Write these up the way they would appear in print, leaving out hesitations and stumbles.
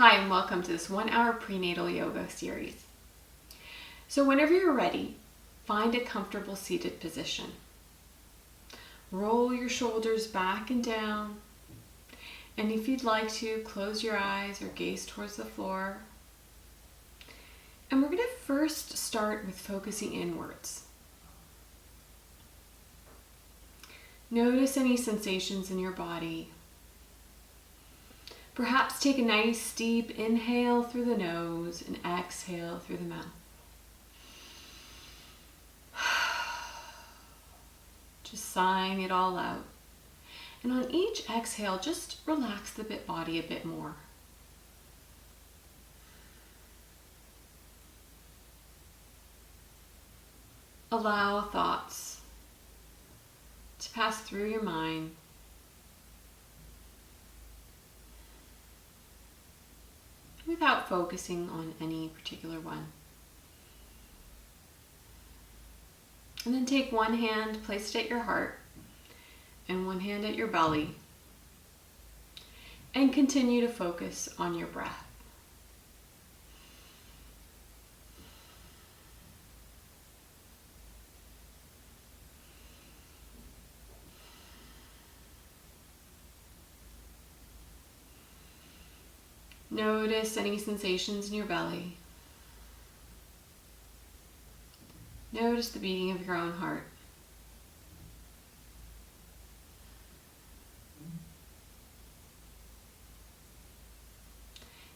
Hi, and welcome to this 1-hour prenatal yoga series. So whenever you're ready, find a comfortable seated position. Roll your shoulders back and down, and if you'd like to, close your eyes or gaze towards the floor. And we're going to first start with focusing inwards. Notice any sensations in your body. Perhaps take a nice deep inhale through the nose and exhale through the mouth. Just sighing it all out. And on each exhale, just relax the body a bit more. Allow thoughts to pass through your mind. Without focusing on any particular one. And then take one hand, place it at your heart, and one hand at your belly, and continue to focus on your breath. Notice any sensations in your belly. Notice the beating of your own heart.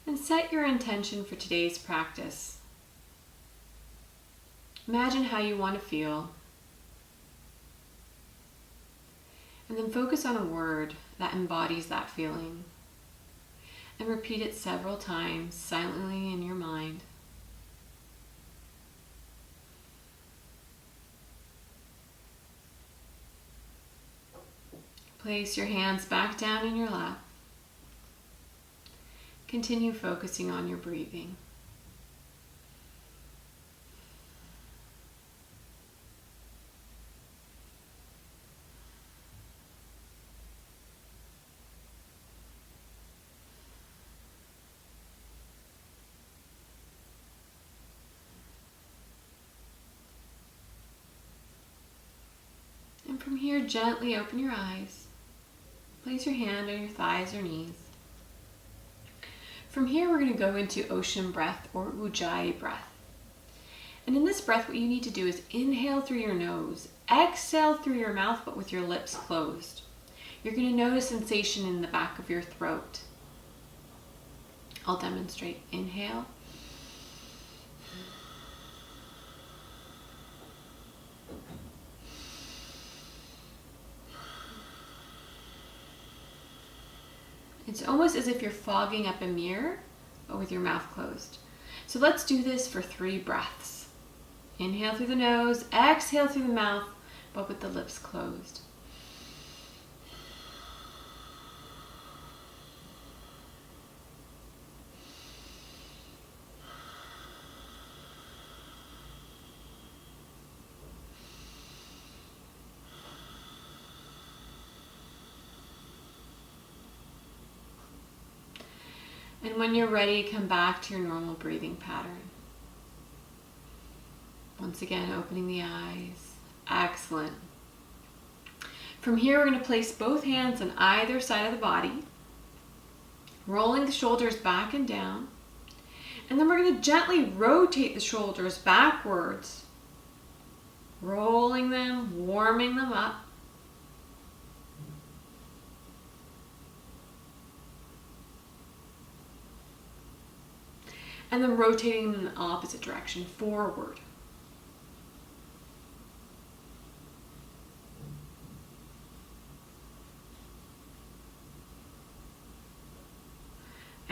And set your intention for today's practice. Imagine how you want to feel. And then focus on a word that embodies that feeling. And repeat it several times silently in your mind. Place your hands back down in your lap. Continue focusing on your breathing. And from here, gently open your eyes. Place your hand on your thighs or knees. From here, we're going to go into ocean breath or ujjayi breath. And in this breath, what you need to do is inhale through your nose, exhale through your mouth, but with your lips closed. You're going to notice sensation in the back of your throat. I'll demonstrate. Inhale. It's almost as if you're fogging up a mirror, but with your mouth closed. So let's do this for 3 breaths. Inhale through the nose, exhale through the mouth, but with the lips closed. And when you're ready, come back to your normal breathing pattern. Once again, opening the eyes. Excellent. From here, we're going to place both hands on either side of the body, rolling the shoulders back and down. And then we're going to gently rotate the shoulders backwards, rolling them, warming them up. And then rotating in the opposite direction, forward.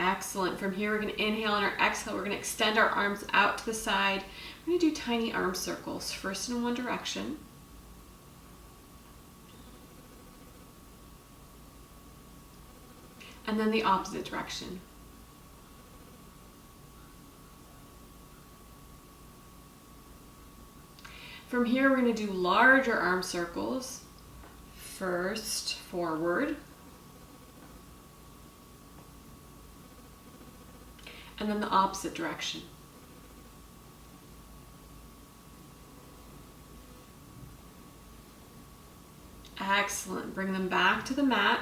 Excellent. From here, we're going to inhale, and our exhale, we're going to extend our arms out to the side. We're going to do tiny arm circles, first in one direction. And then the opposite direction. From here, we're going to do larger arm circles. First, forward. and then the opposite direction. Excellent. Bring them back to the mat.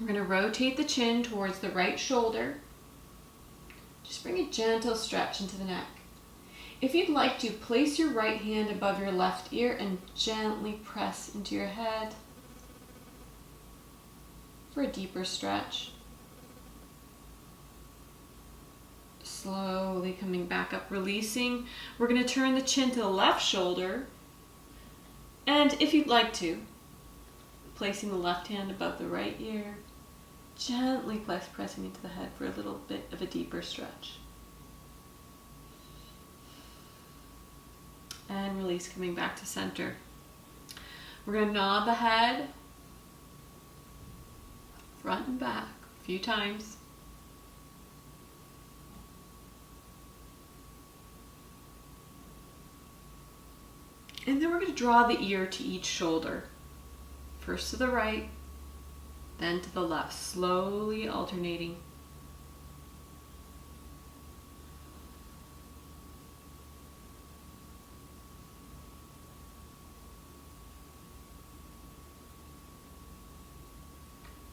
We're going to rotate the chin towards the right shoulder. Just bring a gentle stretch into the neck. If you'd like to, place your right hand above your left ear and gently press into your head for a deeper stretch. Slowly coming back up, releasing. We're going to turn the chin to the left shoulder. And if you'd like to, placing the left hand above the right ear, gently pressing into the head for a little bit of a deeper stretch. And release, coming back to center. We're going to nod the head, front and back, a few times. And then we're going to draw the ear to each shoulder. First to the right, then to the left, slowly alternating.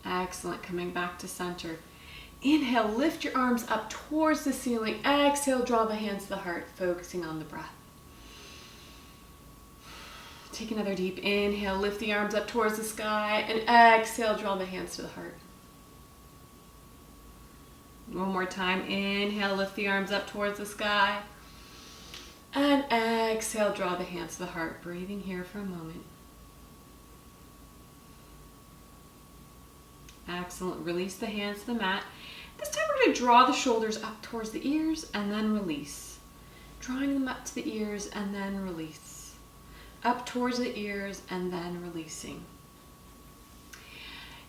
Excellent, coming back to center. Inhale, lift your arms up towards the ceiling. Exhale, draw the hands to the heart, focusing on the breath. Take another deep inhale, lift the arms up towards the sky, and exhale, draw the hands to the heart. One more time, inhale, lift the arms up towards the sky, and exhale, draw the hands to the heart. Breathing here for a moment. Excellent, release the hands to the mat. This time we're going to draw the shoulders up towards the ears and then release. Drawing them up to the ears and then release. Up towards the ears and then releasing.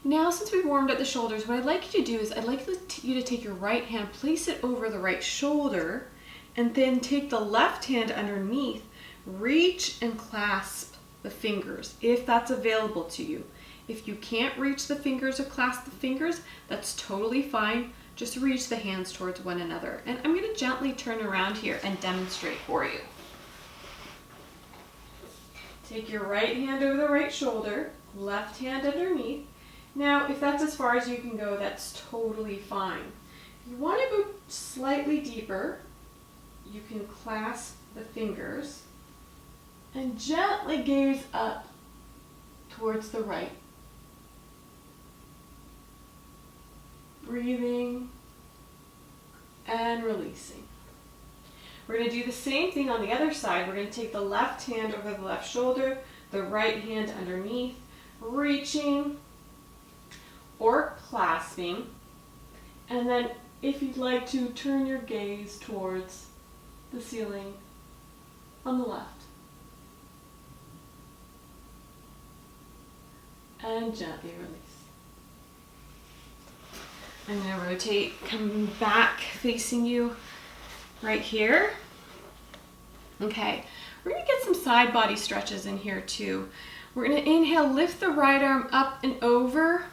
Now, since we've warmed up the shoulders, what I'd like you to do is I'd like you to take your right hand, place it over the right shoulder, and then take the left hand underneath, reach and clasp the fingers if that's available to you. If you can't reach the fingers or clasp the fingers, that's totally fine. Just reach the hands towards one another. And I'm going to gently turn around here and demonstrate for you. Take your right hand over the right shoulder, left hand underneath. Now, if that's as far as you can go, that's totally fine. If you want to go slightly deeper, you can clasp the fingers and gently gaze up towards the right. Breathing and releasing. We're going to do the same thing on the other side. We're going to take the left hand over the left shoulder, the right hand underneath, reaching or clasping. And then if you'd like to, turn your gaze towards the ceiling on the left. And gently release. I'm going to rotate, come back facing you right here. Okay, we're going to get some side body stretches in here too. We're going to inhale, lift the right arm up and over.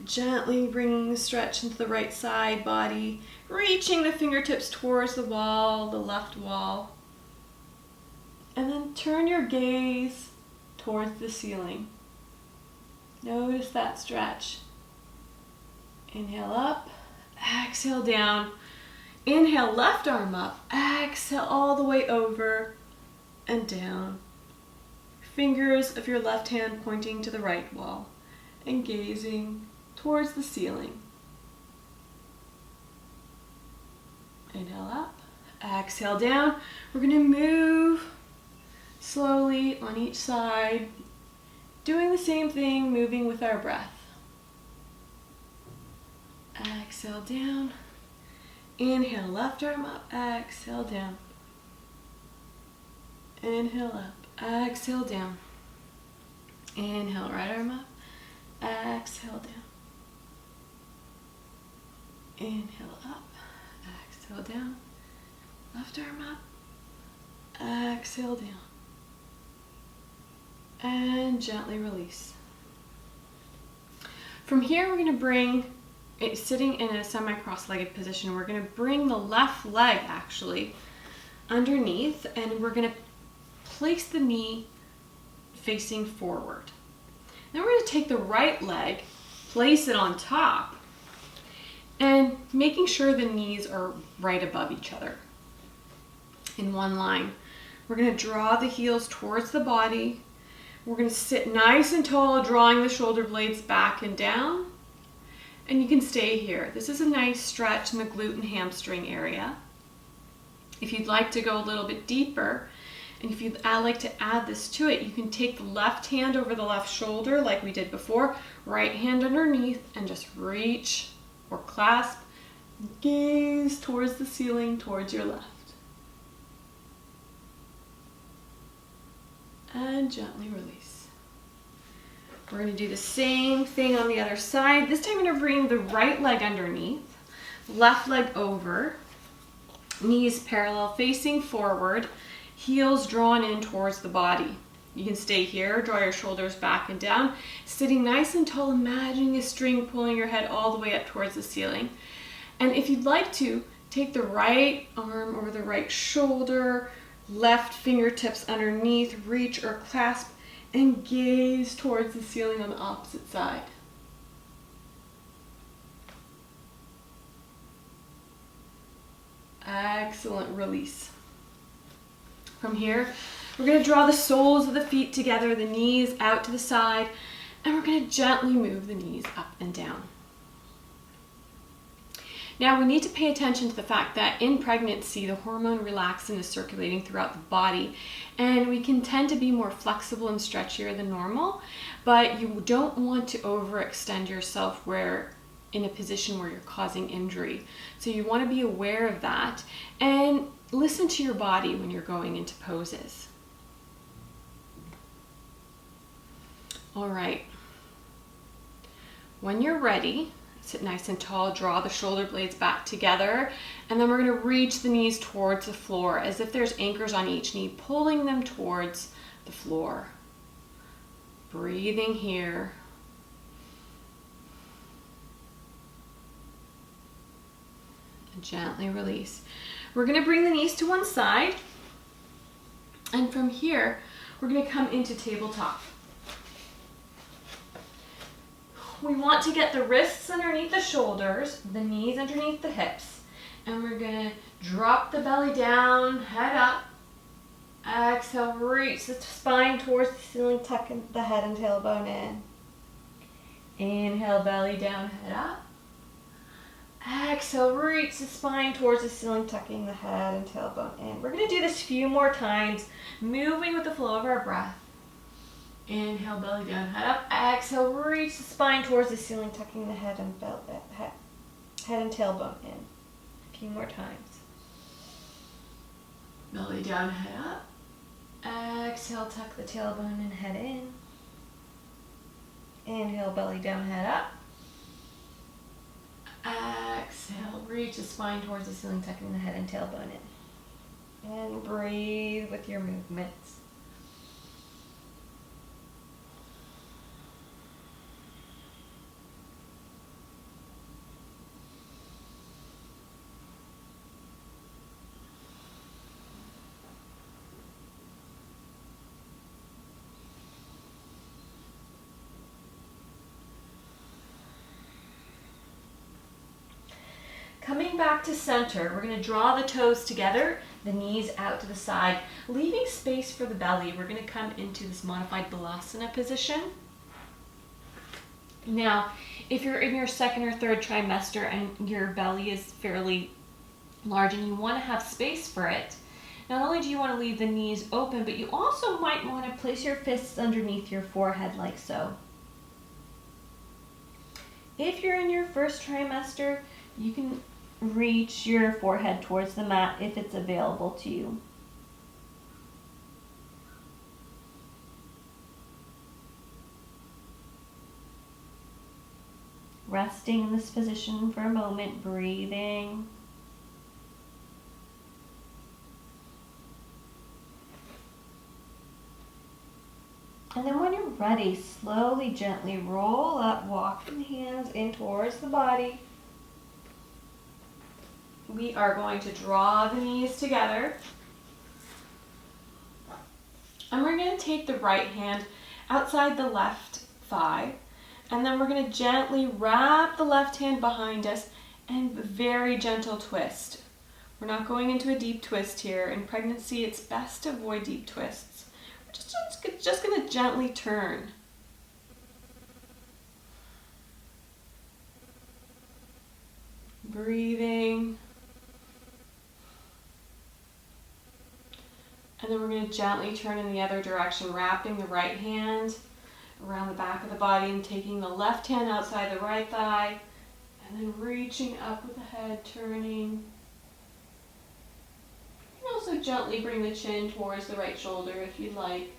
Gently bringing the stretch into the right side body, reaching the fingertips towards the wall, the left wall. And then turn your gaze towards the ceiling. Notice that stretch. Inhale up, exhale down. Inhale, left arm up, exhale all the way over and down. Fingers of your left hand pointing to the right wall and gazing towards the ceiling. Inhale up, exhale down. We're going to move slowly on each side, doing the same thing, moving with our breath. Exhale down. Inhale, left arm up, exhale down. Inhale up, exhale down. Inhale, right arm up, exhale down. Inhale up, exhale down. Left arm up, exhale down. And gently release. From here, we're going to bring sitting in a semi-cross-legged position, we're going to bring the left leg actually underneath, and we're going to place the knee facing forward. Then we're going to take the right leg, place it on top, and making sure the knees are right above each other in one line. We're going to draw the heels towards the body. We're going to sit nice and tall, drawing the shoulder blades back and down. And you can stay here. This is a nice stretch in the glute and hamstring area. If you'd like to go a little bit deeper, and if you'd like to add this to it, you can take the left hand over the left shoulder like we did before, right hand underneath, and just reach or clasp, gaze towards the ceiling, towards your left. And gently release. We're going to do the same thing on the other side. This time I'm going to bring the right leg underneath, left leg over, knees parallel facing forward, heels drawn in towards the body. You can stay here, draw your shoulders back and down, sitting nice and tall, imagining a string pulling your head all the way up towards the ceiling. And if you'd like to, take the right arm over the right shoulder, left fingertips underneath, reach or clasp, and gaze towards the ceiling on the opposite side. Excellent, release. From here, we're going to draw the soles of the feet together, the knees out to the side, and we're going to gently move the knees up and down. Now we need to pay attention to the fact that in pregnancy, the hormone relaxin is circulating throughout the body, and we can tend to be more flexible and stretchier than normal, but you don't want to overextend yourself where in a position where you're causing injury. So you want to be aware of that and listen to your body when you're going into poses. All right. When you're ready, sit nice and tall, draw the shoulder blades back together, and then we're going to reach the knees towards the floor as if there's anchors on each knee, pulling them towards the floor. Breathing here. And gently release. We're going to bring the knees to one side, and from here, we're going to come into tabletop. We want to get the wrists underneath the shoulders, the knees underneath the hips, and we're going to drop the belly down, head up. Exhale, reach the spine towards the ceiling, tuck the head and tailbone in. Inhale, belly down, head up. Exhale, reach the spine towards the ceiling, tucking the head and tailbone in. We're going to do this a few more times, moving with the flow of our breath. Inhale, belly down, head up. Exhale, reach the spine towards the ceiling, tucking the head and tailbone in. A few more times. Belly down, head up. Exhale, tuck the tailbone and head in. Inhale, belly down, head up. Exhale, reach the spine towards the ceiling, tucking the head and tailbone in. And breathe with your movements. Coming back to center, we're going to draw the toes together, the knees out to the side, leaving space for the belly. We're going to come into this modified balasana position. Now, if you're in your second or third trimester and your belly is fairly large and you want to have space for it, not only do you want to leave the knees open, but you also might want to place your fists underneath your forehead like so. If you're in your first trimester, you can reach your forehead towards the mat if it's available to you. Resting in this position for a moment, breathing. And then when you're ready, slowly, gently roll up, walking the hands in towards the body. We are going to draw the knees together. And we're going to take the right hand outside the left thigh. And then we're going to gently wrap the left hand behind us and very gentle twist. We're not going into a deep twist here. In pregnancy, it's best to avoid deep twists. We're just going to gently turn. Breathing. And then we're going to gently turn in the other direction, wrapping the right hand around the back of the body and taking the left hand outside the right thigh, and then reaching up with the head, turning. You can also gently bring the chin towards the right shoulder if you'd like.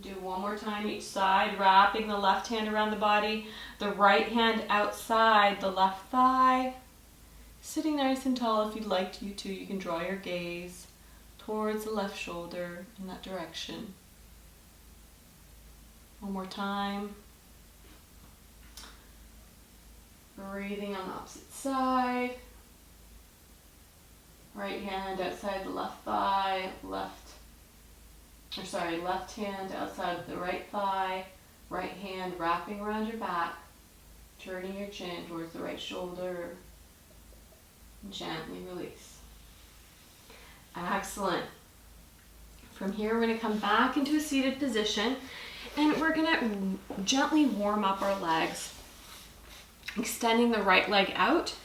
Do one more time each side, wrapping the left hand around the body, the right hand outside the left thigh. Sitting nice and tall if you'd like to, you can draw your gaze towards the left shoulder in that direction. One more time. Breathing on the opposite side. Right hand outside the left thigh, left hand outside the right thigh, right hand wrapping around your back, turning your chin towards the right shoulder, and gently release. Excellent. From here, we're going to come back into a seated position, and we're going to gently warm up our legs, extending the right leg out.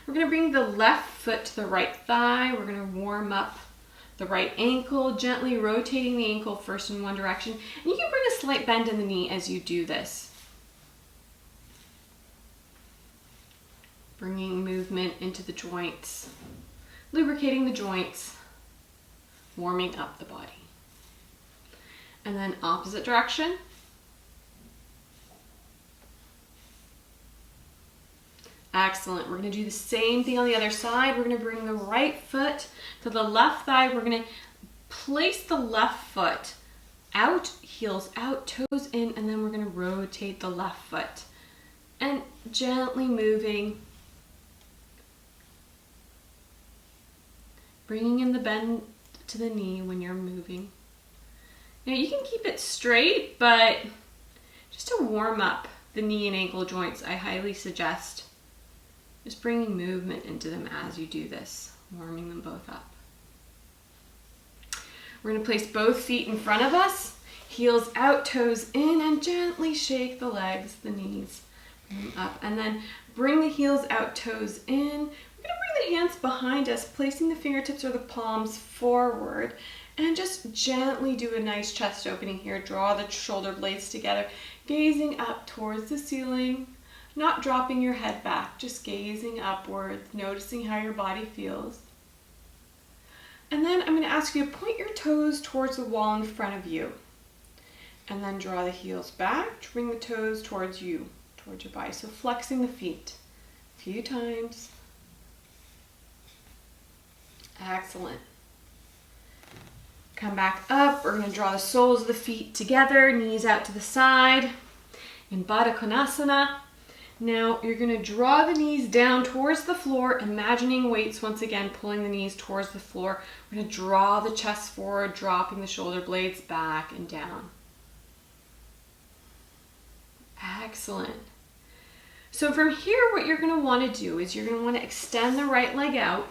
We're going to bring the left foot to the right thigh. We're going to warm up the right ankle, gently rotating the ankle first in one direction. And you can bring a slight bend in the knee as you do this. Bringing movement into the joints, lubricating the joints, warming up the body. And then opposite direction. Excellent. We're going to do the same thing on the other side. We're going to bring the right foot to the left thigh. We're going to place the left foot out, heels out, toes in, and then we're going to rotate the left foot. And gently moving, bringing in the bend to the knee when you're moving. Now you can keep it straight, but just to warm up the knee and ankle joints, I highly suggest just bringing movement into them as you do this, warming them both up. We're going to place both feet in front of us, heels out, toes in, and gently shake the legs, the knees, bring them up. And then bring the heels out, toes in. We're going to bring the hands behind us, placing the fingertips or the palms forward, and just gently do a nice chest opening here. Draw the shoulder blades together, gazing up towards the ceiling. Not dropping your head back, just gazing upwards, noticing how your body feels. And then I'm going to ask you to point your toes towards the wall in front of you. And then draw the heels back, bring the toes towards you, towards your body. So flexing the feet a few times. Excellent. Come back up. We're going to draw the soles of the feet together, knees out to the side in Baddha Konasana. Now you're going to draw the knees down towards the floor, imagining weights once again, pulling the knees towards the floor. We're going to draw the chest forward, dropping the shoulder blades back and down. Excellent. So from here, what you're going to want to do is you're going to want to extend the right leg out,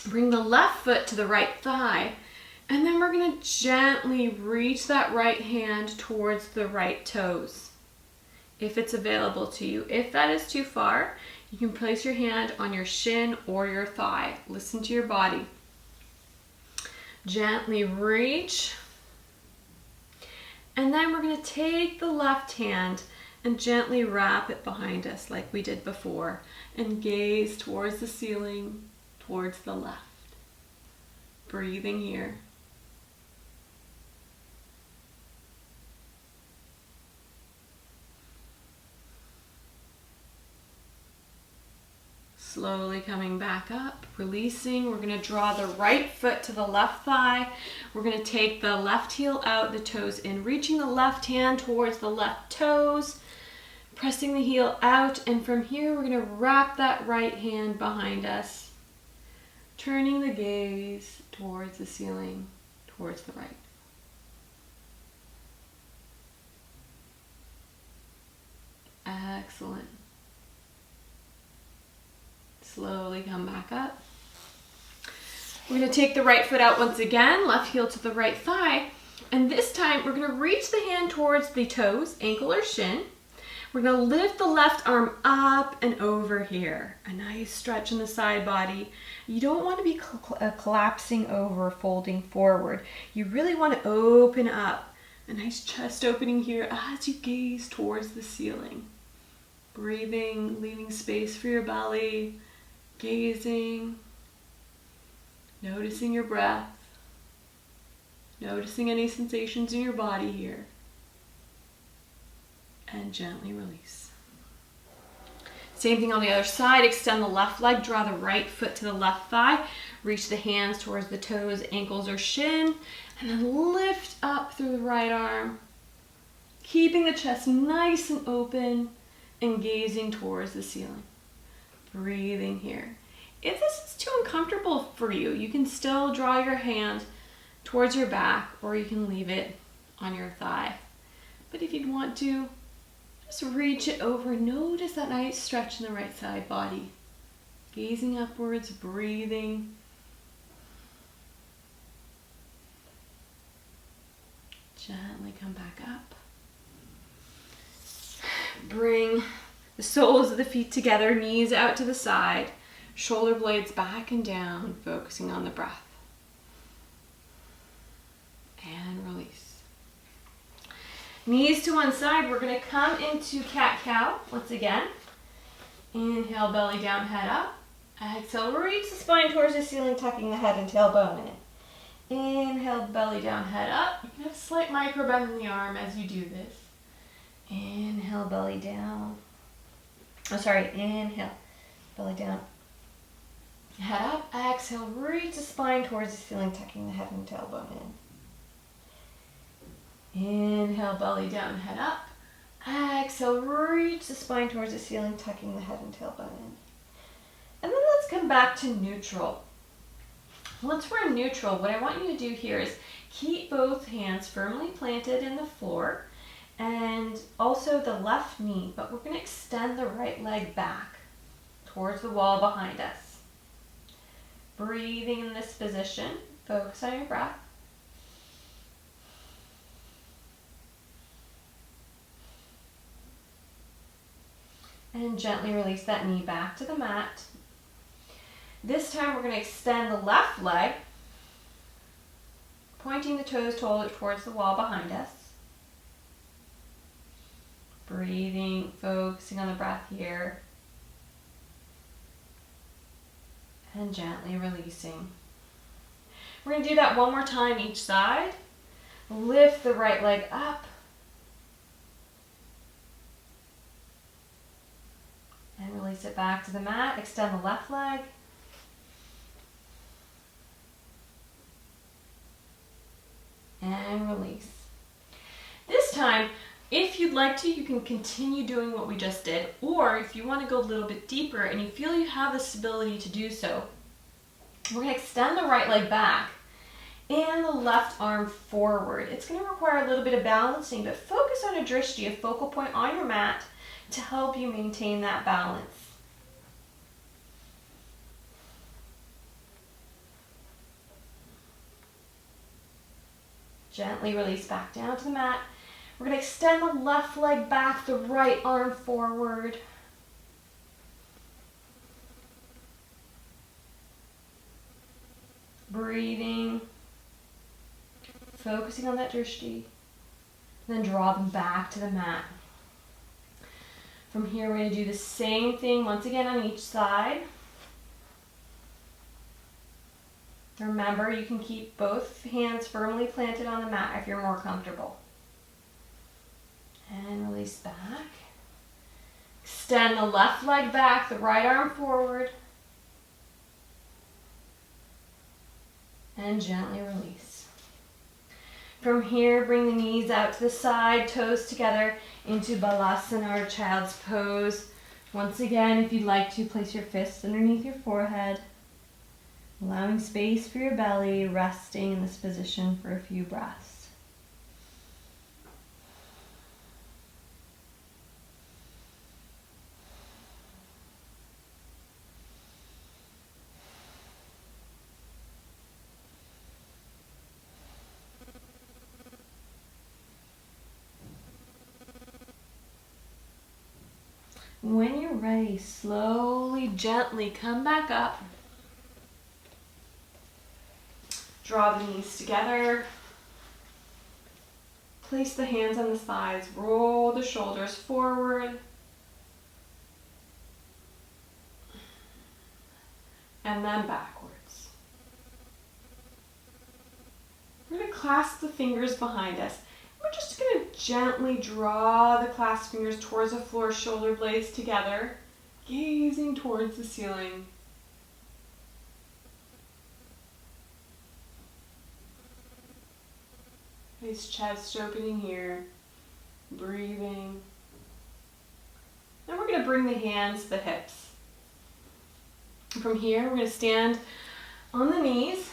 bring the left foot to the right thigh, and then we're going to gently reach that right hand towards the right toes, if it's available to you. If that is too far, you can place your hand on your shin or your thigh. Listen to your body. Gently reach. And then we're going to take the left hand and gently wrap it behind us like we did before, and gaze towards the ceiling, towards the left. Breathing here. Slowly coming back up, releasing. We're gonna draw the right foot to the left thigh. We're gonna take the left heel out, the toes in, reaching the left hand towards the left toes, pressing the heel out, and from here we're gonna wrap that right hand behind us, turning the gaze towards the ceiling, towards the right. Excellent. Slowly come back up. We're going to take the right foot out once again, left heel to the right thigh, and this time we're going to reach the hand towards the toes, ankle or shin. We're going to lift the left arm up and over here. A nice stretch in the side body. You don't want to be collapsing over, folding forward. You really want to open up. A nice chest opening here as you gaze towards the ceiling. Breathing, leaving space for your belly, gazing, noticing your breath, noticing any sensations in your body here, and gently release. Same thing on the other side. Extend the left leg, draw the right foot to the left thigh, reach the hands towards the toes, ankles, or shin, and then lift up through the right arm, keeping the chest nice and open and gazing towards the ceiling. Breathing here. If this is too uncomfortable for you, you can still draw your hand towards your back, or you can leave it on your thigh. But if you'd want to, just reach it over. Notice that nice stretch in the right side body. Gazing upwards, breathing. Gently come back up. Bring the soles of the feet together, knees out to the side, shoulder blades back and down, focusing on the breath. And release. Knees to one side. We're going to come into cat-cow once again. Inhale, belly down, head up. Exhale, reach the spine towards the ceiling, tucking the head and tailbone in. Inhale, belly down, head up. You can have a slight micro bend in the arm as you do this. Inhale, belly down. Inhale, belly down. Head up. Exhale, reach the spine towards the ceiling, tucking the head and tailbone in. Inhale, belly down, head up. Exhale, reach the spine towards the ceiling, tucking the head and tailbone in. And then let's come back to neutral. Once we're in neutral, what I want you to do here is keep both hands firmly planted in the floor and also the left knee, but we're going to extend the right leg back towards the wall behind us. Breathing in this position, focus on your breath. And gently release that knee back to the mat. This time we're going to extend the left leg, pointing the toes towards the wall behind us. Breathing, focusing on the breath here. And gently releasing. We're going to do that one more time each side. Lift the right leg up. And release it back to the mat. Extend the left leg. And release. This time, if you'd like to, you can continue doing what we just did, or if you want to go a little bit deeper and you feel you have this ability to do so, we're going to extend the right leg back and the left arm forward. It's going to require a little bit of balancing, but focus on a drishti, a focal point on your mat, to help you maintain that balance. Gently release back down to the mat. We're going to extend the left leg back, the right arm forward. Breathing. Focusing on that drishti. Then draw them back to the mat. From here, we're going to do the same thing once again on each side. Remember, you can keep both hands firmly planted on the mat if you're more comfortable. And release back. Extend the left leg back, the right arm forward. And gently release. From here, bring the knees out to the side, toes together into Balasana or Child's Pose. Once again, if you'd like to, place your fists underneath your forehead, allowing space for your belly, resting in this position for a few breaths. When you're ready, slowly, gently come back up. Draw the knees together. Place the hands on the sides. Roll the shoulders forward. And then backwards. We're going to clasp the fingers behind us. We're just going to gently draw the clasped fingers towards the floor, shoulder blades together, gazing towards the ceiling. Nice chest opening here, breathing. Then we're going to bring the hands to the hips. From here, we're going to stand on the knees,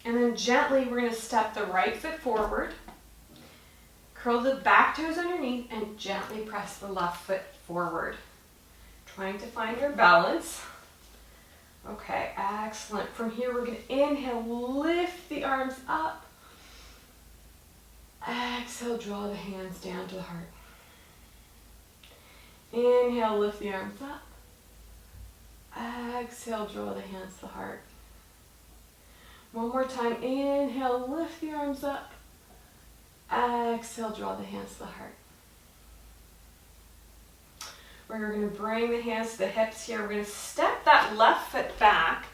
and then gently we're going to step the right foot forward. Curl the back toes underneath and gently press the left foot forward. Trying to find your balance. Okay, excellent. From here, we're going to inhale, lift the arms up. Exhale, draw the hands down to the heart. Inhale, lift the arms up. Exhale, draw the hands to the heart. One more time. Inhale, lift the arms up. Exhale, draw the hands to the heart. We're going to bring the hands to the hips here. We're going to step that left foot back.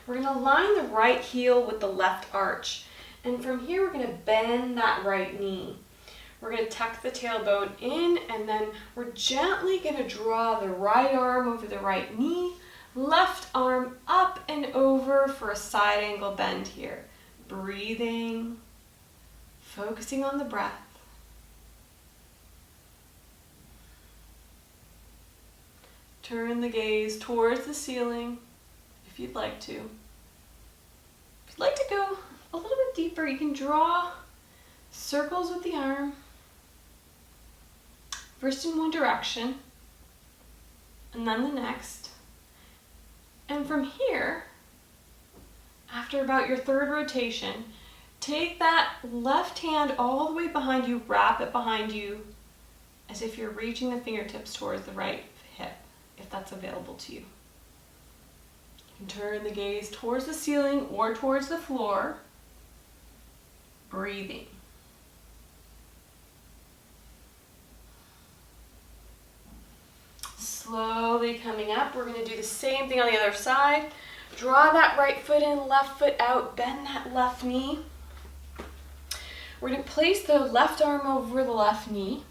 We're going to line the right heel with the left arch. And from here, we're going to bend that right knee. We're going to tuck the tailbone in, and then we're gently going to draw the right arm over the right knee, left arm up and over for a side angle bend here. Breathing, focusing on the breath. Turn the gaze towards the ceiling if you'd like to. If you'd like to go a little bit deeper, you can draw circles with the arm. First in one direction, and then the next. And from here, after about your third rotation, take that left hand all the way behind you, wrap it behind you, as if you're reaching the fingertips towards the right hip, if that's available to you. You can turn the gaze towards the ceiling or towards the floor, breathing. Slowly coming up, we're going to do the same thing on the other side. Draw that right foot in, left foot out, bend that left knee. We're going to place the left arm over the left knee,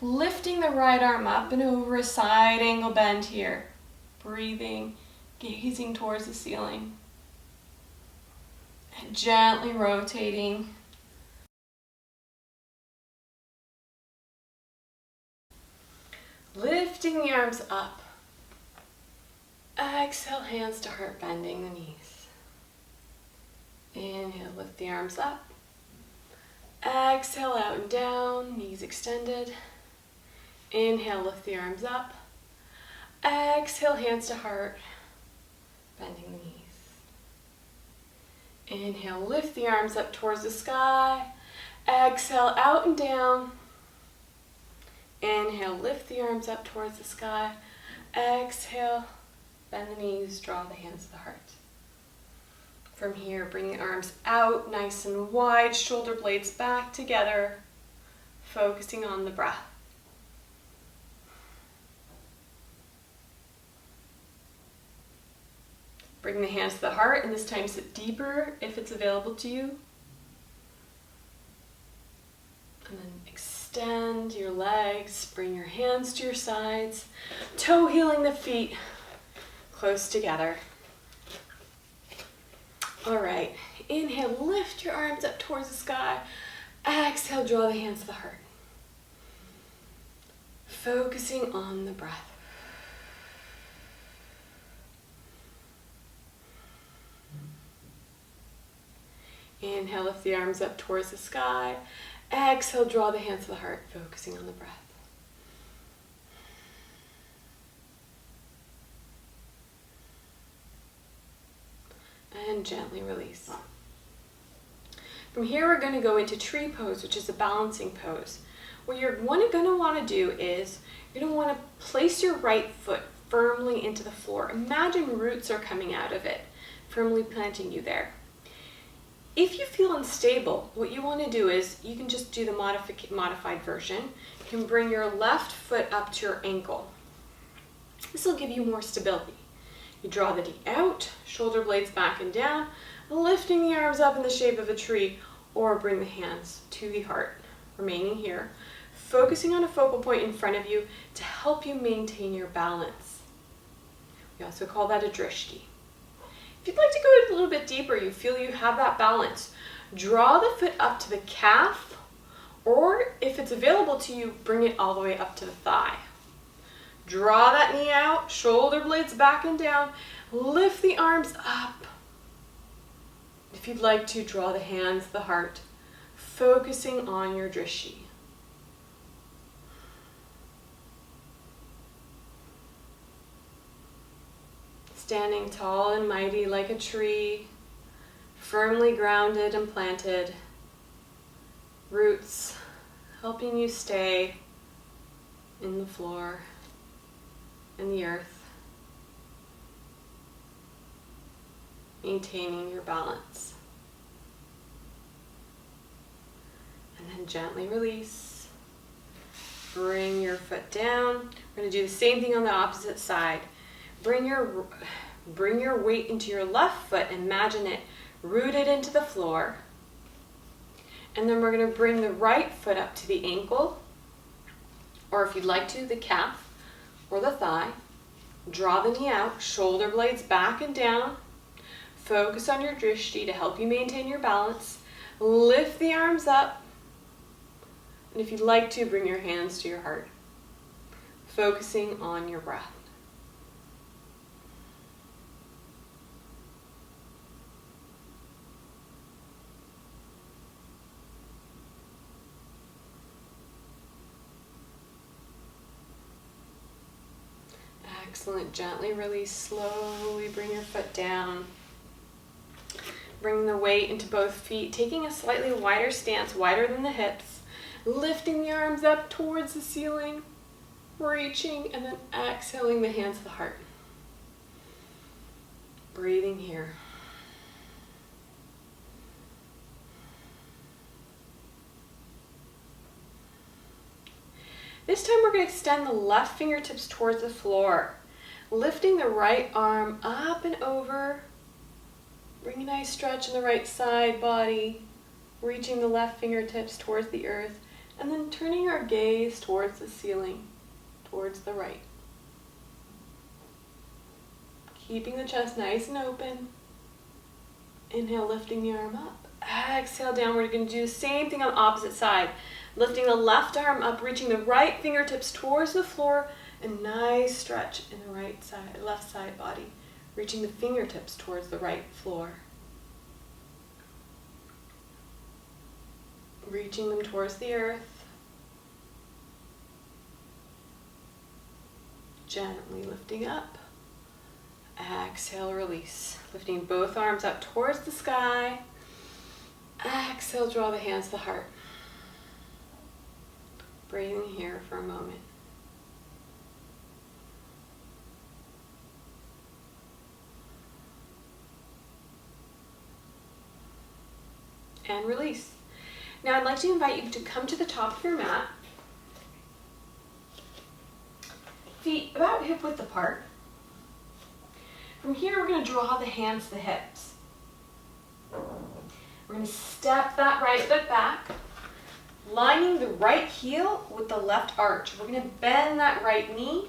lifting the right arm up and over a side angle bend here. Breathing, gazing towards the ceiling, and gently rotating. Lifting the arms up. Exhale, hands to heart, bending the knees. Inhale, lift the arms up. Exhale, out and down, knees extended. Inhale, lift the arms up. Exhale, hands to heart, bending the knees. Inhale, lift the arms up towards the sky. Exhale, out and down. Inhale, lift the arms up towards the sky. Exhale, bend the knees, draw the hands to the heart. From here, bring the arms out nice and wide, shoulder blades back together, focusing on the breath. Bring the hands to the heart, and this time sit deeper if it's available to you. And then extend your legs, bring your hands to your sides, toe heeling the feet close together. All right, inhale, lift your arms up towards the sky. Exhale, draw the hands to the heart. Focusing on the breath. Inhale, lift the arms up towards the sky. Exhale, draw the hands to the heart, focusing on the breath. And gently release. From here, we're going to go into tree pose, which is a balancing pose. What you're going to want to do is you're going to want to place your right foot firmly into the floor. Imagine roots are coming out of it, firmly planting you there. If you feel unstable, what you want to do is you can just do the modified version. You can bring your left foot up to your ankle. This will give you more stability. You draw the knee out, shoulder blades back and down, lifting the arms up in the shape of a tree, or bring the hands to the heart, remaining here, focusing on a focal point in front of you to help you maintain your balance. We also call that a drishti. If you'd like to go a little bit deeper, you feel you have that balance, draw the foot up to the calf, or if it's available to you, bring it all the way up to the thigh. Draw that knee out, shoulder blades back and down, lift the arms up. If you'd like to, draw the hands to the heart, focusing on your drishti. Standing tall and mighty like a tree, firmly grounded and planted, roots helping you stay in the floor, in the earth, maintaining your balance. And then gently release. Bring your foot down. We're going to do the same thing on the opposite side. Bring your weight into your left foot. Imagine it rooted into the floor. And then we're going to bring the right foot up to the ankle, or if you'd like to, the calf or the thigh. Draw the knee out, shoulder blades back and down. Focus on your drishti to help you maintain your balance. Lift the arms up. And if you'd like to, bring your hands to your heart, focusing on your breath. Excellent. Gently release, slowly bring your foot down. Bring the weight into both feet, taking a slightly wider stance, wider than the hips. Lifting the arms up towards the ceiling, reaching, and then exhaling the hands to the heart. Breathing here. This time we're going to extend the left fingertips towards the floor, lifting the right arm up and over. Bring a nice stretch in the right side body, reaching the left fingertips towards the earth, and then turning our gaze towards the ceiling, towards the right. Keeping the chest nice and open. Inhale, lifting the arm up. Exhale, down. We're going to do the same thing on the opposite side. Lifting the left arm up, reaching the right fingertips towards the floor, and nice stretch in the right side, left side body, reaching the fingertips towards the right floor. Reaching them towards the earth. Gently lifting up. Exhale, release. Lifting both arms up towards the sky. Exhale, draw the hands to the heart. Breathing here for a moment. And release. Now I'd like to invite you to come to the top of your mat. Feet about hip width apart. From here we're going to draw the hands to the hips. We're going to step that right foot back, lining the right heel with the left arch. We're going to bend that right knee.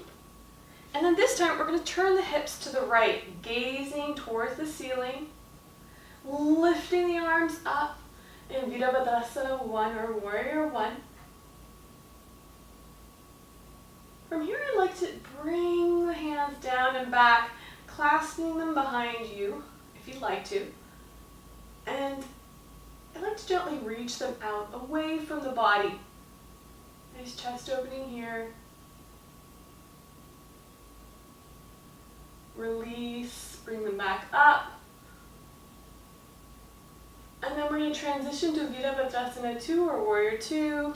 And then this time we're going to turn the hips to the right, gazing towards the ceiling, lifting the arms up in Virabhadrasana 1 or Warrior 1. From here, I'd like to bring the hands down and back, clasping them behind you, if you'd like to. And I'd like to gently reach them out, away from the body. Nice chest opening here. Release, bring them back up. And then we're going to transition to Virabhadrasana 2 or Warrior 2.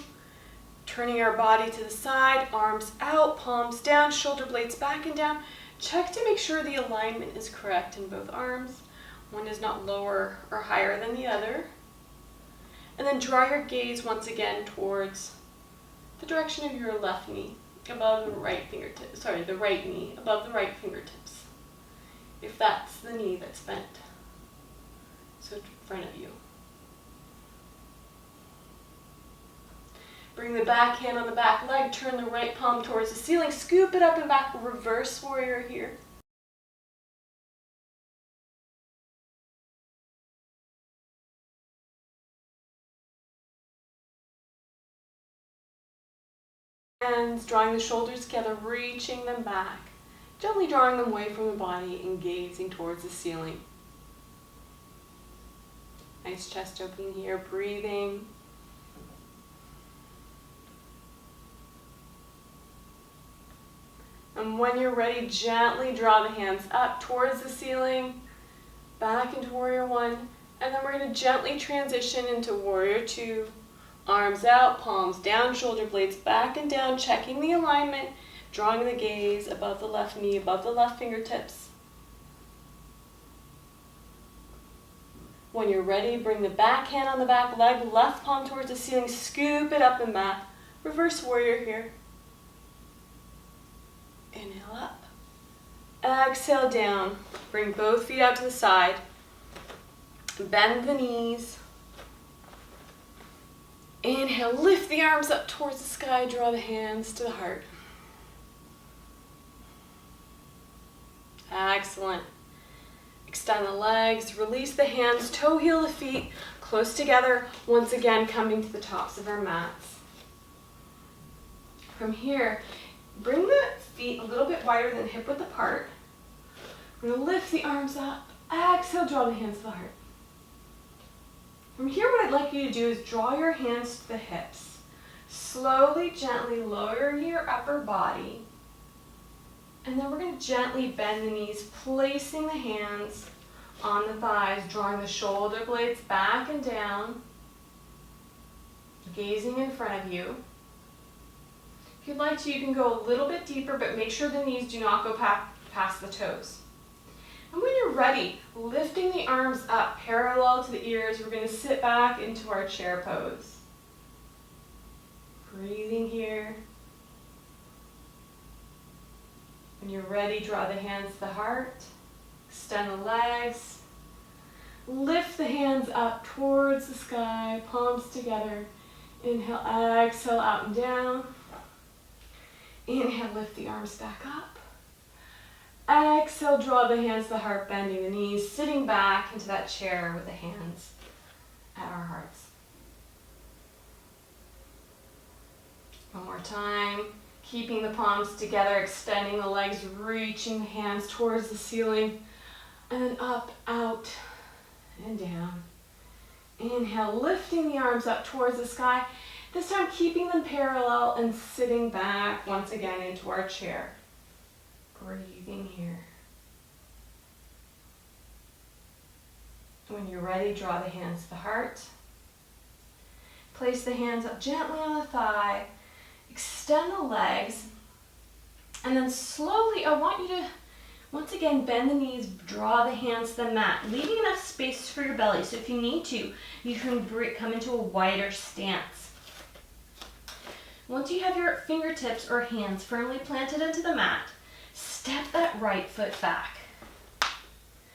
Turning our body to the side, arms out, palms down, shoulder blades back and down. Check to make sure the alignment is correct in both arms. One is not lower or higher than the other. And then draw your gaze once again towards the direction of your left knee, above the right fingertips. Sorry, the right knee, above the right fingertips. If that's the knee that's bent. So in front of you. Bring the back hand on the back leg, turn the right palm towards the ceiling, scoop it up and back, reverse warrior here. Hands drawing the shoulders together, reaching them back, gently drawing them away from the body and gazing towards the ceiling. Nice chest opening here, breathing. And when you're ready, gently draw the hands up towards the ceiling, back into Warrior 1, and then we're going to gently transition into Warrior 2. Arms out, palms down, shoulder blades back and down, checking the alignment, drawing the gaze above the left knee, above the left fingertips. When you're ready, bring the back hand on the back leg, left palm towards the ceiling, scoop it up and back. Reverse warrior here. Inhale up. Exhale down. Bring both feet out to the side. Bend the knees. Inhale, lift the arms up towards the sky, draw the hands to the heart. Excellent. Extend the legs, release the hands, toe heel the feet, close together, once again coming to the tops of our mats. From here, bring the feet a little bit wider than hip width apart. We're going to lift the arms up, exhale, draw the hands to the heart. From here, what I'd like you to do is draw your hands to the hips. Slowly, gently lower your upper body. And then we're going to gently bend the knees, placing the hands on the thighs, drawing the shoulder blades back and down, gazing in front of you. If you'd like to, you can go a little bit deeper, but make sure the knees do not go past the toes. And when you're ready, lifting the arms up parallel to the ears, we're going to sit back into our chair pose. Breathing here. When you're ready, draw the hands to the heart. Extend the legs. Lift the hands up towards the sky, palms together. Inhale, exhale, out and down. Inhale, lift the arms back up. Exhale, draw the hands to the heart, bending the knees, sitting back into that chair with the hands at our hearts. One more time. Keeping the palms together, extending the legs, reaching the hands towards the ceiling, and then up, out, and down. Inhale, lifting the arms up towards the sky, this time keeping them parallel and sitting back once again into our chair. Breathing here. When you're ready, draw the hands to the heart. Place the hands up gently on the thigh. Extend the legs, and then slowly, I want you to, once again, bend the knees, draw the hands to the mat, leaving enough space for your belly. So if you need to, you can come into a wider stance. Once you have your fingertips or hands firmly planted into the mat, step that right foot back.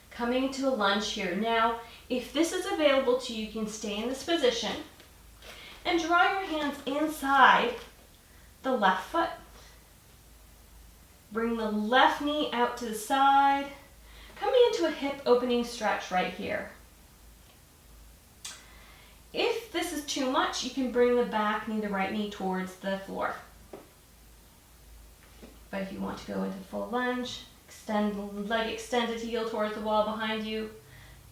Coming to a lunge here. Now, if this is available to you, you can stay in this position and draw your hands inside the left foot. Bring the left knee out to the side, coming into a hip opening stretch right here. too much, you can bring the back knee, the right knee towards the floor. But if you want to go into full lunge, extend the leg extended heel towards the wall behind you,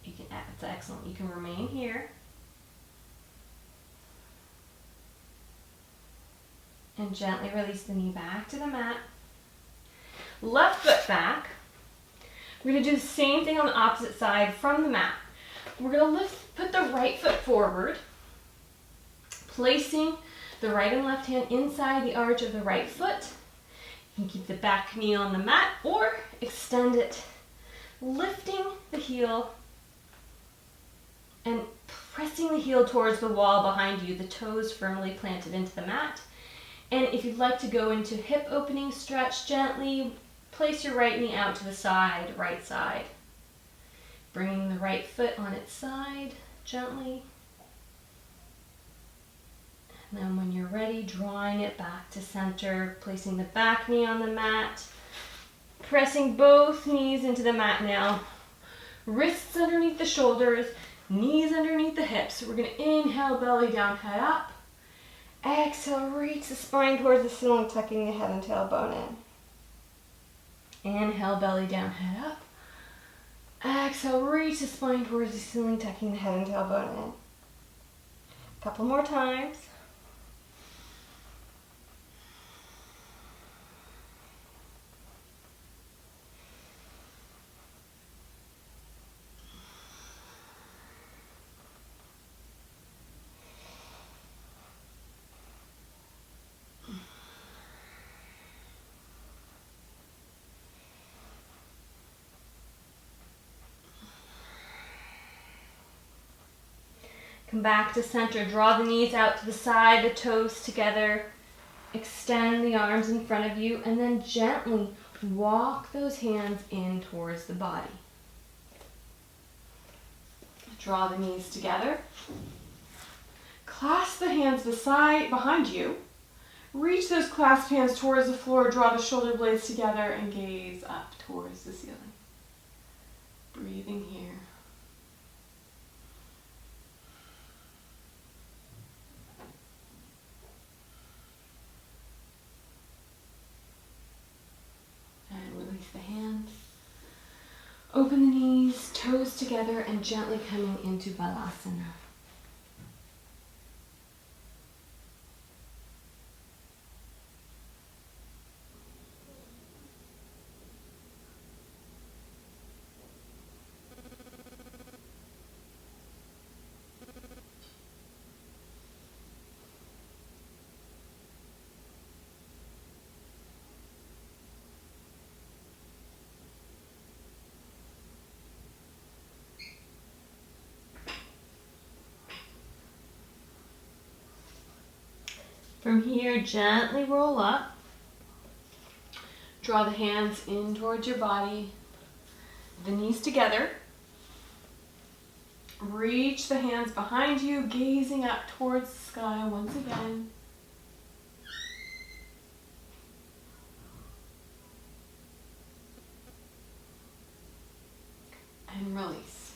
you can, it's excellent. You can remain here. And gently release the knee back to the mat. Left foot back. We're going to do the same thing on the opposite side from the mat. We're going to put the right foot forward, placing the right and left hand inside the arch of the right foot. You can keep the back knee on the mat or extend it, lifting the heel and pressing the heel towards the wall behind you, the toes firmly planted into the mat. And if you'd like to go into hip opening stretch, gently place your right knee out to the side, right side. Bringing the right foot on its side, gently. And then when you're ready, drawing it back to center, placing the back knee on the mat, pressing both knees into the mat now. Wrists underneath the shoulders, knees underneath the hips. We're going to inhale, belly down, head up. Exhale, reach the spine towards the ceiling, tucking the head and tailbone in. Inhale, belly down, head up. Exhale, reach the spine towards the ceiling, tucking the head and tailbone in. A couple more times. Come back to center, draw the knees out to the side, the toes together. Extend the arms in front of you and then gently walk those hands in towards the body. Draw the knees together. Clasp the hands behind you. Reach those clasped hands towards the floor, draw the shoulder blades together and gaze up towards the ceiling. Breathing here. The hands, open the knees, toes together, and gently coming into Balasana. From here, gently roll up. Draw the hands in towards your body, the knees together. Reach the hands behind you, gazing up towards the sky once again. And release.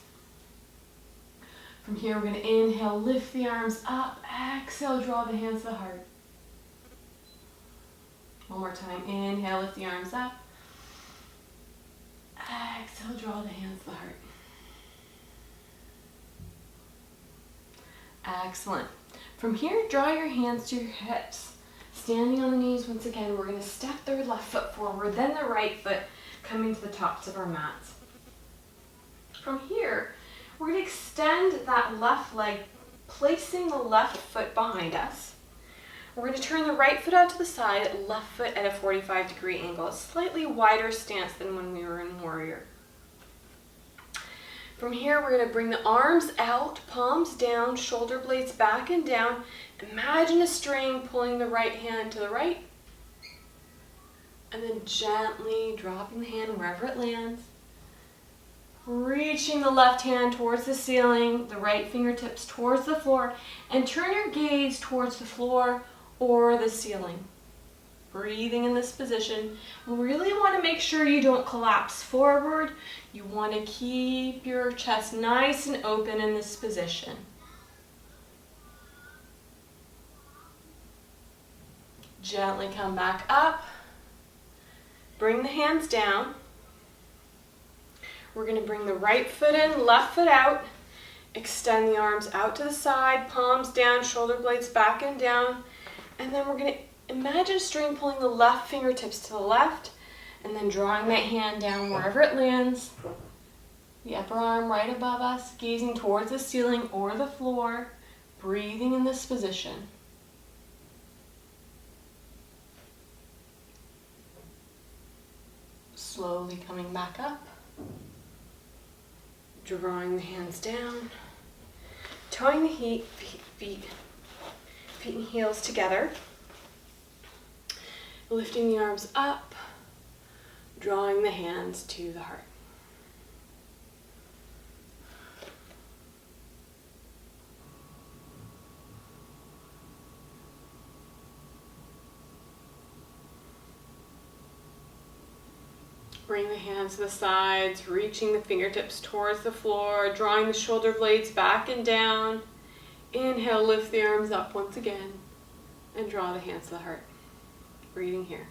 From here, we're going to inhale, lift the arms up. Exhale, draw the hands to the heart. One more time. Inhale, lift the arms up. Exhale, draw the hands to the heart. Excellent. From here, draw your hands to your hips. Standing on the knees once again, we're going to step the left foot forward, then the right foot coming to the tops of our mats. From here, we're going to extend that left leg, placing the left foot behind us. We're going to turn the right foot out to the side, left foot at a 45-degree angle, a slightly wider stance than when we were in Warrior. From here, we're going to bring the arms out, palms down, shoulder blades back and down. Imagine a string pulling the right hand to the right, and then gently dropping the hand wherever it lands. Reaching the left hand towards the ceiling, the right fingertips towards the floor, and turn your gaze towards the floor or the ceiling. Breathing in this position. We really want to make sure you don't collapse forward. You want to keep your chest nice and open in this position. Gently come back up. Bring the hands down. We're going to bring the right foot in, left foot out. Extend the arms out to the side, palms down, shoulder blades back and down. And then we're going to imagine string pulling the left fingertips to the left and then drawing that hand down wherever it lands. The upper arm right above us, gazing towards the ceiling or the floor, breathing in this position. Slowly coming back up. Drawing the hands down, toeing the feet and heels together, lifting the arms up, drawing the hands to the heart. Bring the hands to the sides, reaching the fingertips towards the floor, drawing the shoulder blades back and down. Inhale, lift the arms up once again, and draw the hands to the heart. Breathing here.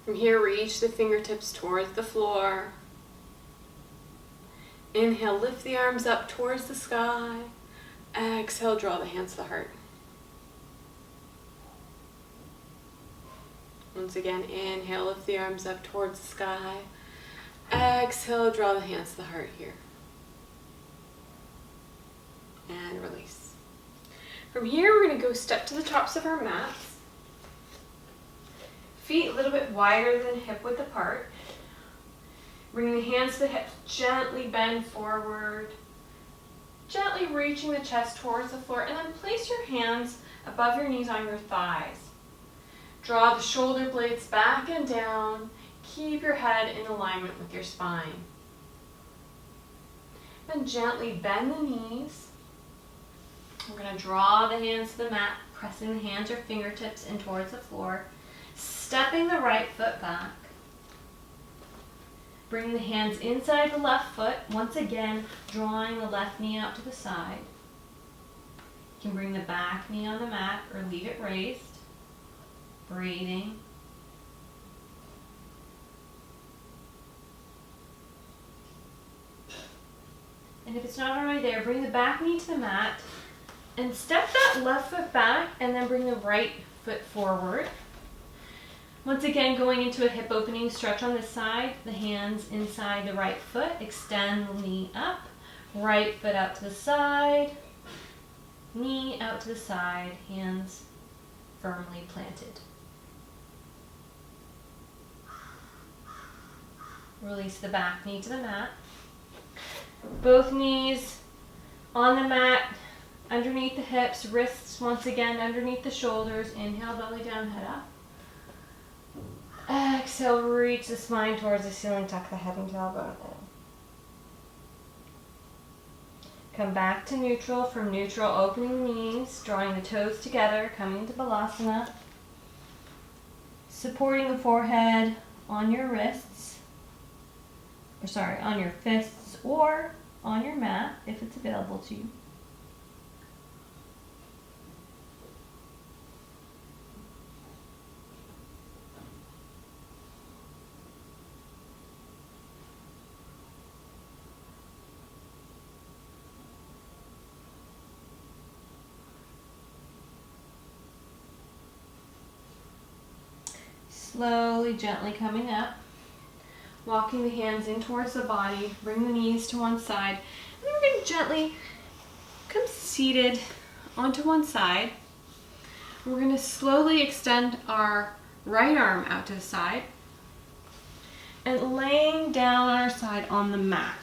From here, reach the fingertips towards the floor. Inhale, lift the arms up towards the sky. Exhale, draw the hands to the heart. Once again, inhale, lift the arms up towards the sky. Exhale, draw the hands to the heart here. And release. From here, we're going to go step to the tops of our mats. Feet a little bit wider than hip width apart. Bring the hands to the hips, gently bend forward. Gently reaching the chest towards the floor, and then place your hands above your knees on your thighs. Draw the shoulder blades back and down. Keep your head in alignment with your spine. Then gently bend the knees. We're going to draw the hands to the mat, pressing the hands or fingertips in towards the floor, stepping the right foot back. Bring the hands inside the left foot, once again drawing the left knee out to the side. You can bring the back knee on the mat or leave it raised. Breathing. And if it's not already there, bring the back knee to the mat and step that left foot back and then bring the right foot forward. Once again, going into a hip opening stretch on this side, the hands inside the right foot, extend the knee up, right foot out to the side, knee out to the side, hands firmly planted. Release the back knee to the mat. Both knees on the mat, underneath the hips, wrists once again underneath the shoulders. Inhale, belly down, head up. Exhale, reach the spine towards the ceiling, tuck the head and tailbone in. Come back to neutral. From neutral, opening the knees, drawing the toes together, coming into Balasana. Supporting the forehead on your wrists, on your fists or on your mat if it's available to you. Slowly, gently coming up, walking the hands in towards the body, bring the knees to one side, and then we're going to gently come seated onto one side. We're going to slowly extend our right arm out to the side and laying down on our side on the mat.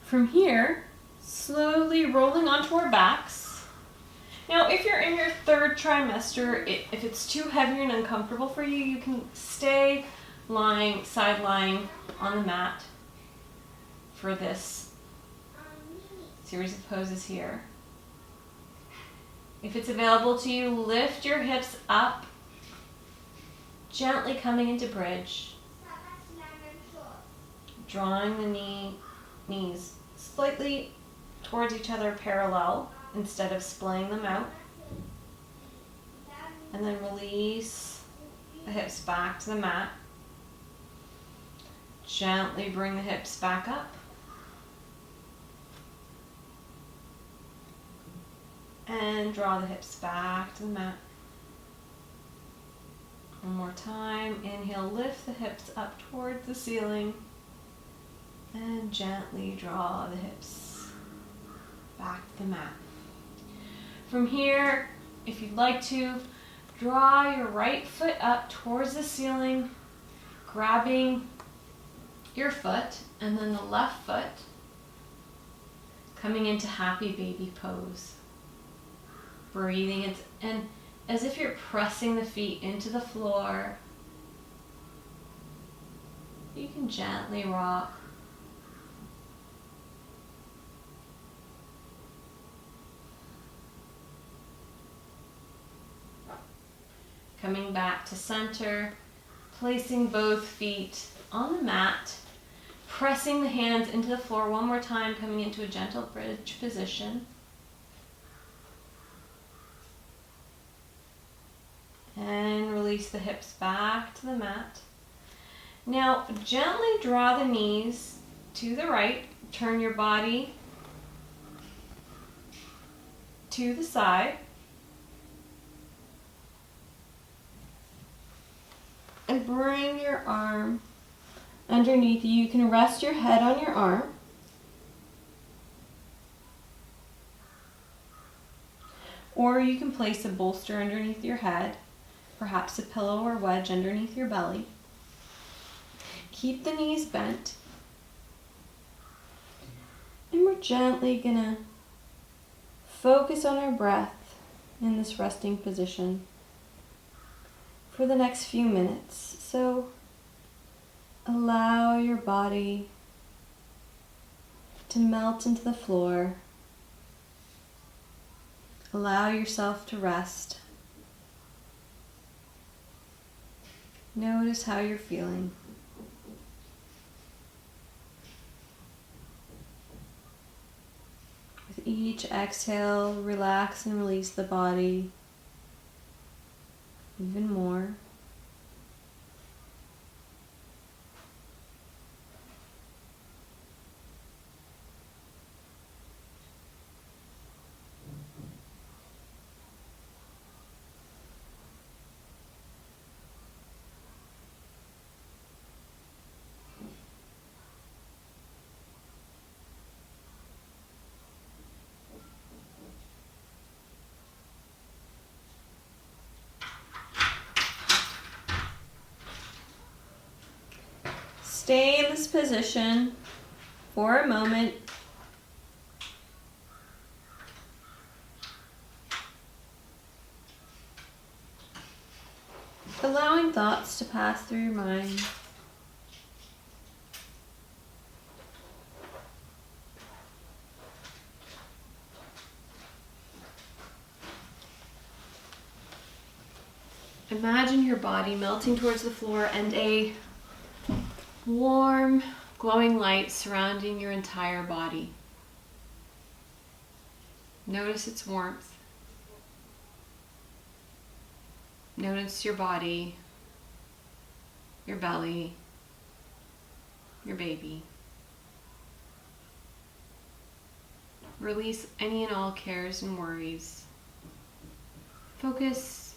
From here, slowly rolling onto our backs. Now, if you're in your third trimester, if it's too heavy and uncomfortable for you, you can stay side lying on the mat for this series of poses here. If it's available to you, lift your hips up, gently coming into bridge. drawing the knees slightly towards each other parallel instead of splaying them out. And then release the hips back to the mat. Gently bring the hips back up. And draw the hips back to the mat. One more time. Inhale, lift the hips up towards the ceiling. And gently draw the hips back to the mat. From here, if you'd like to, draw your right foot up towards the ceiling, grabbing your foot, and then the left foot coming into happy baby pose. Breathing it, and as if you're pressing the feet into the floor, you can gently rock. Coming back to center, placing both feet on the mat, pressing the hands into the floor one more time, coming into a gentle bridge position. And release the hips back to the mat. Now, gently draw the knees to the right. Turn your body to the side. And bring your arm underneath you. You can rest your head on your arm. Or you can place a bolster underneath your head, perhaps a pillow or wedge underneath your belly. Keep the knees bent. And we're gently gonna focus on our breath in this resting position for the next few minutes. So allow your body to melt into the floor. Allow yourself to rest. Notice how you're feeling. With each exhale, relax and release the body even more. Stay in this position for a moment. Allowing thoughts to pass through your mind. Imagine your body melting towards the floor and a warm, glowing light surrounding your entire body. Notice its warmth. Notice your body, your belly, your baby. Release any and all cares and worries. Focus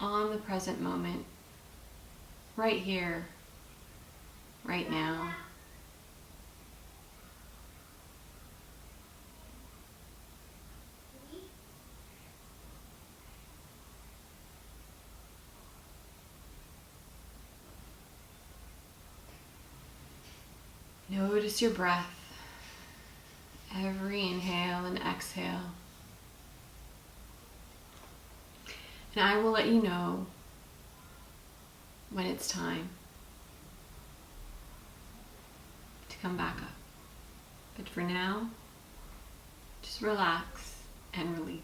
on the present moment, right here, right now. Notice your breath, every inhale and exhale. And I will let you know when it's time to come back up. But for now, just relax and release.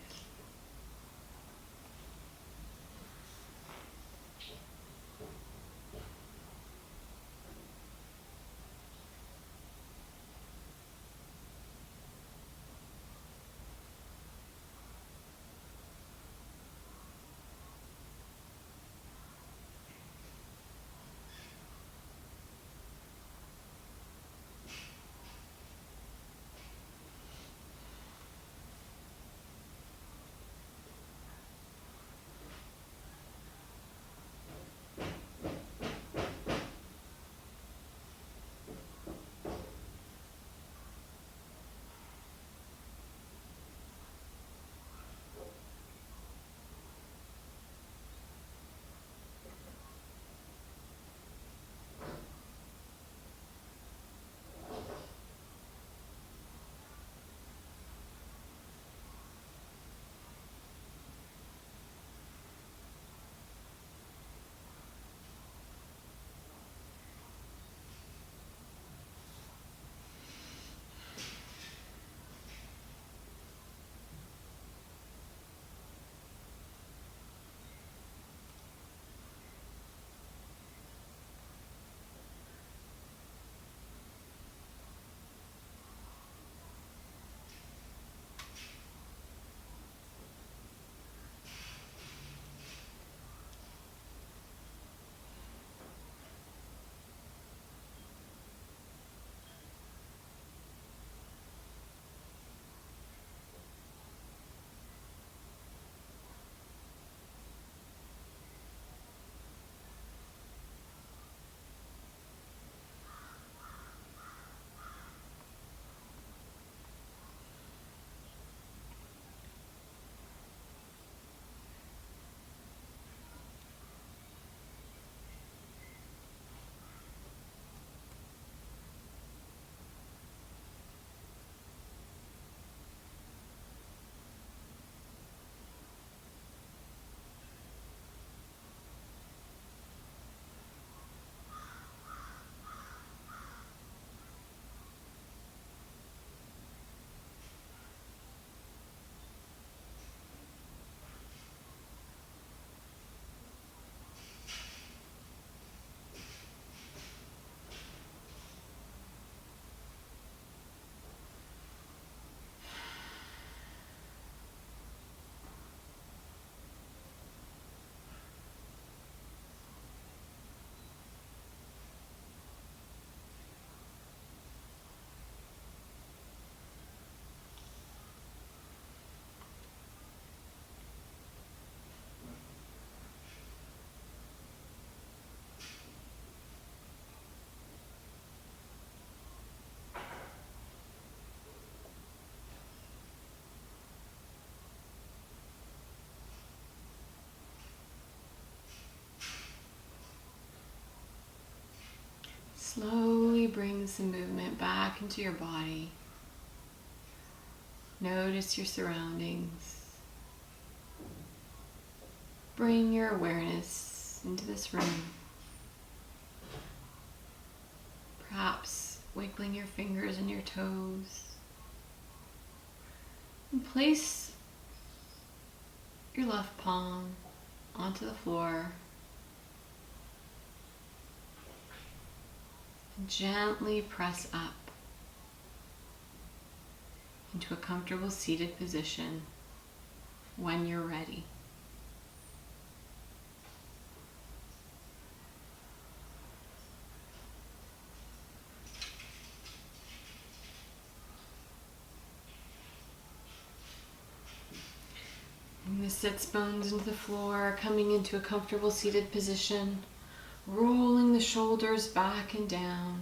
Slowly bring some movement back into your body. Notice your surroundings. Bring your awareness into this room. Perhaps wiggling your fingers and your toes. And place your left palm onto the floor. And gently press up into a comfortable seated position when you're ready. Bring the sits bones into the floor, coming into a comfortable seated position, rolling the shoulders back and down,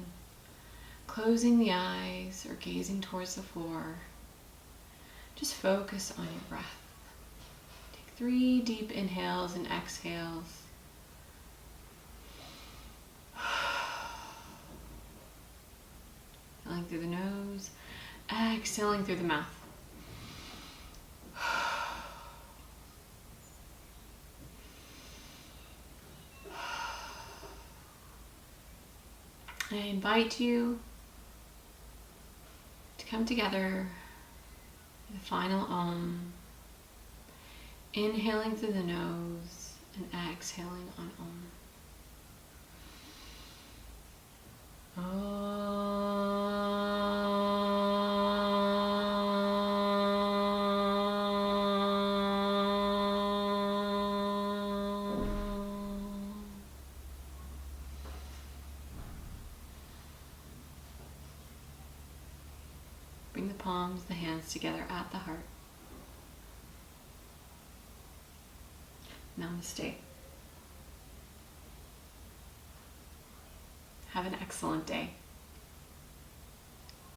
closing the eyes or gazing towards the floor. Just focus on your breath. Take 3 deep inhales and exhales. Inhaling through the nose, exhaling through the mouth. I invite you to come together with the final Om. Inhaling through the nose and exhaling on Om. Bring the palms, the hands together at the heart. Namaste. Have an excellent day.